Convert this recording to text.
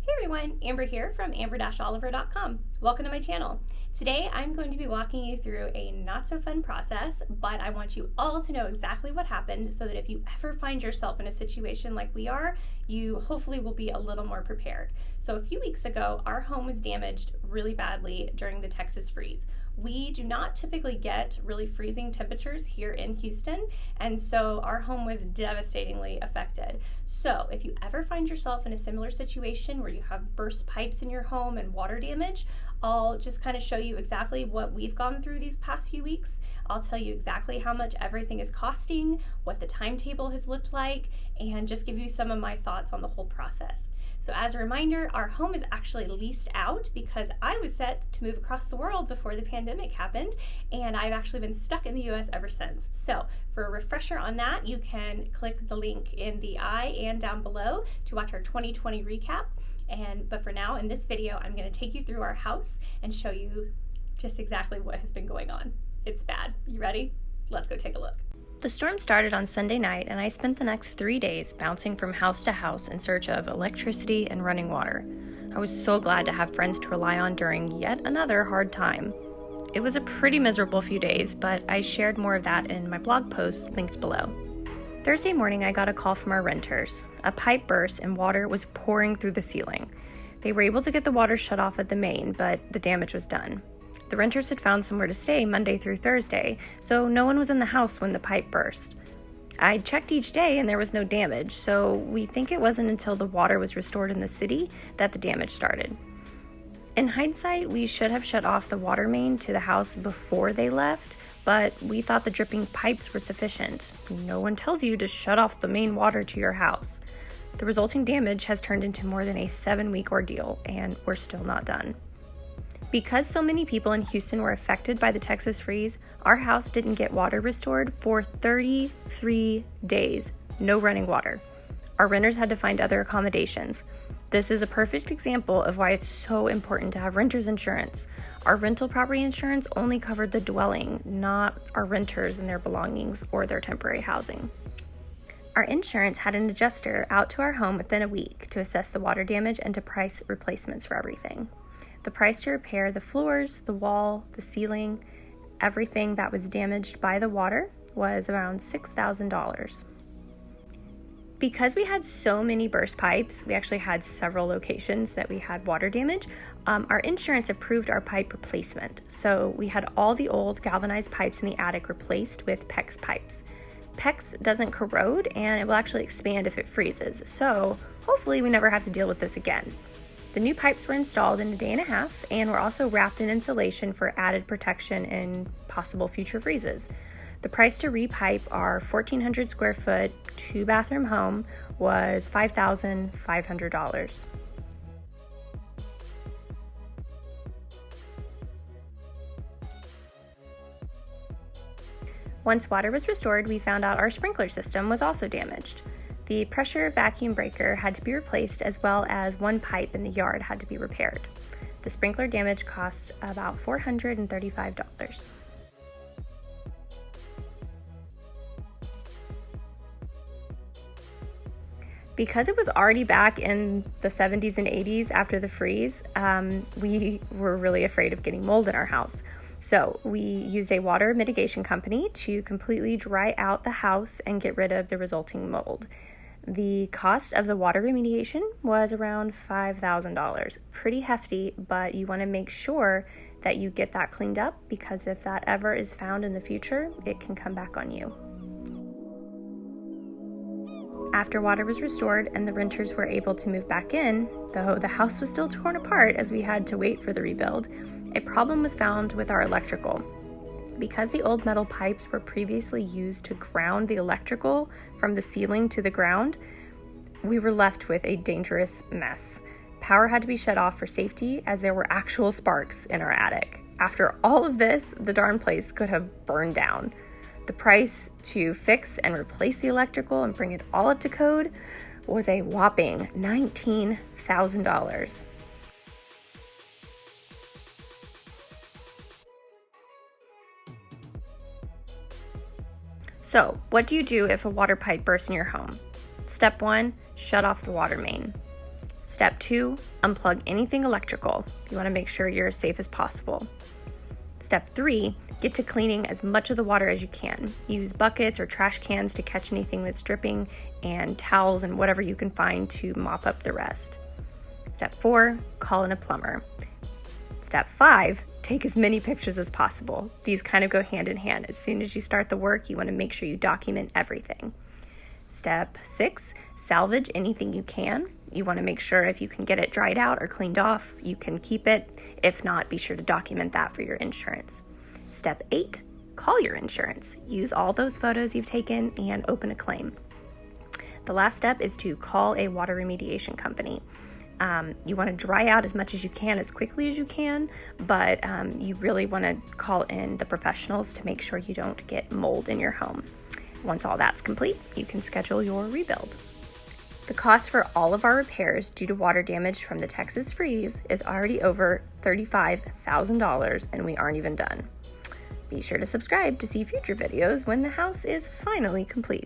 Hey everyone, Amber here from amber-oliver.com. Welcome to my channel. Today I'm going to be walking you through a not so fun process, but I want you all to know exactly what happened so that if you ever find yourself in a situation like we are, you hopefully will be a little more prepared. So a few weeks ago, our home was damaged really badly during the Texas freeze. We do not typically get really freezing temperatures here in Houston, and so our home was devastatingly affected. So if you ever find yourself in a similar situation where you have burst pipes in your home and water damage, I'll just kind of show you exactly what we've gone through these past few weeks. I'll tell you exactly how much everything is costing, what the timetable has looked like, and just give you some of my thoughts on the whole process. So as a reminder, our home is actually leased out because I was set to move across the world before the pandemic happened, and I've actually been stuck in the US ever since. So for a refresher on that, you can click the link in the eye and down below to watch our 2020 recap. But for now, in this video, I'm going to take you through our house and show you just exactly what has been going on. It's bad. You ready? Let's go take a look. The storm started on Sunday night, and I spent the next 3 days bouncing from house to house in search of electricity and running water. I was so glad to have friends to rely on during yet another hard time. It was a pretty miserable few days, but I shared more of that in my blog post linked below. Thursday morning, I got a call from our renters. A pipe burst and water was pouring through the ceiling. They were able to get the water shut off at the main, but the damage was done. The renters had found somewhere to stay Monday through Thursday, so no one was in the house when the pipe burst. I checked each day and there was no damage, so we think it wasn't until the water was restored in the city that the damage started. In hindsight, we should have shut off the water main to the house before they left, but we thought the dripping pipes were sufficient. No one tells you to shut off the main water to your house. The resulting damage has turned into more than a 7-week ordeal, and we're still not done. Because so many people in Houston were affected by the Texas freeze, our house didn't get water restored for 33 days. No running water. Our renters had to find other accommodations. This is a perfect example of why it's so important to have renter's insurance. Our rental property insurance only covered the dwelling, not our renters and their belongings or their temporary housing. Our insurance had an adjuster out to our home within a week to assess the water damage and to price replacements for everything. The price to repair the floors, the wall, the ceiling, everything that was damaged by the water was around $6,000. Because we had so many burst pipes, we actually had several locations that we had water damage, our insurance approved our pipe replacement. So we had all the old galvanized pipes in the attic replaced with PEX pipes. PEX doesn't corrode and it will actually expand if it freezes, so hopefully we never have to deal with this again. The new pipes were installed in a day and a half and were also wrapped in insulation for added protection in possible future freezes. The price to repipe our 1,400 square foot, 2-bathroom home was $5,500. Once water was restored, we found out our sprinkler system was also damaged. The pressure vacuum breaker had to be replaced, as well as one pipe in the yard had to be repaired. The sprinkler damage cost about $435. Because it was already back in the 70s and 80s after the freeze, we were really afraid of getting mold in our house. So we used a water mitigation company to completely dry out the house and get rid of the resulting mold. The cost of the water remediation was around $5,000. Pretty hefty, but you want to make sure that you get that cleaned up because if that ever is found in the future, it can come back on you. After water was restored and the renters were able to move back in, though the house was still torn apart as we had to wait for the rebuild, a problem was found with our electrical. Because the old metal pipes were previously used to ground the electrical from the ceiling to the ground, we were left with a dangerous mess. Power had to be shut off for safety as there were actual sparks in our attic. After all of this, the darn place could have burned down. The price to fix and replace the electrical and bring it all up to code was a whopping $19,000. So, what do you do if a water pipe bursts in your home? Step 1, shut off the water main. Step 2, unplug anything electrical. You want to make sure you're as safe as possible. Step 3, get to cleaning as much of the water as you can. Use buckets or trash cans to catch anything that's dripping, and towels and whatever you can find to mop up the rest. Step 4, call in a plumber. Step 5, take as many pictures as possible. These kind of go hand in hand. As soon as you start the work, you want to make sure you document everything. Step 6, salvage anything you can. You want to make sure if you can get it dried out or cleaned off, you can keep it. If not, be sure to document that for your insurance. Step 8, call your insurance. Use all those photos you've taken and open a claim. The last step is to call a water remediation company. You want to dry out as much as you can, as quickly as you can, but you really want to call in the professionals to make sure you don't get mold in your home. Once all that's complete, you can schedule your rebuild. The cost for all of our repairs due to water damage from the Texas freeze is already over $35,000, and we aren't even done. Be sure to subscribe to see future videos when the house is finally complete.